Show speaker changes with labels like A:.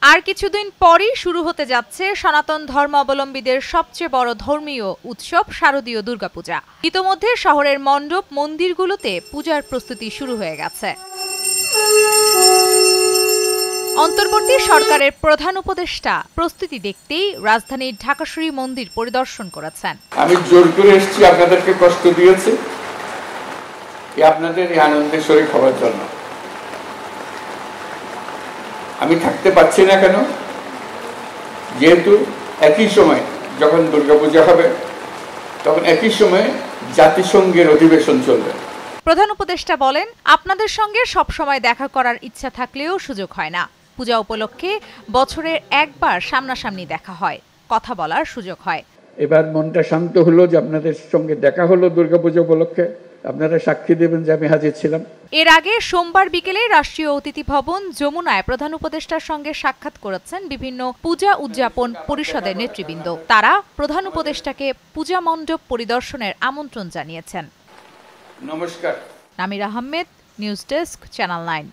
A: আর কিছুদিন পরই শুরু হতে যাচ্ছে সনাতন ধর্মাবলম্বীদের সবচেয়ে বড় ধর্মীয় উৎসব শারদীয় দুর্গাপূজা। ইতোমধ্যে শহরের মণ্ডপ মন্দিরগুলোতে পূজার প্রস্তুতি শুরু হয়ে গেছে। অন্তর্বর্তী সরকারের প্রধান উপদেষ্টা প্রস্তুতি দেখতেই রাজধানীর ঢাকাশরী মন্দির পরিদর্শন করেছেন।
B: আমি জোর করে এসেছি, আপনাদেরকে কষ্ট দিয়েছি, আপনাদের এই আনন্দের শরীর হওয়ার জন্য। আমি থাকতে পারছি না কেন? যেহেতু একই সময় যখন দুর্গাপূজা হবে তখন একই সময়ে জাতিসংঘের অধিবেশন চলবে।
A: প্রধান উপদেষ্টা বলেন, আপনাদের সঙ্গে সব সময় দেখা করার ইচ্ছা থাকলেও সুযোগ হয় না। পূজা উপলক্ষে বছরের একবার সামনাসামনি দেখা হয়, কথা বলার সুযোগ হয়।
B: এবার মনটা শান্ত হলো যে আপনাদের সঙ্গে দেখা হলো দুর্গাপূজা উপলক্ষে। আপনারা সাক্ষী দেবেন যে আমি হাজির ছিলাম।
A: এর আগে সোমবার বিকেলে রাষ্ট্রীয় অতিথি ভবন যমুনায় প্রধান উপদেষ্টার সঙ্গে সাক্ষাৎ করেছেন বিভিন্ন পূজা উদযাপন পরিষদের নেতৃবৃন্দ। তারা প্রধান উপদেষ্টাকে পূজা মণ্ডপ পরিদর্শনের আমন্ত্রণ জানিয়েছেন।
B: নমস্কার।
A: নামির আহমেদ, নিউজ ডেস্ক, চ্যানেল 9।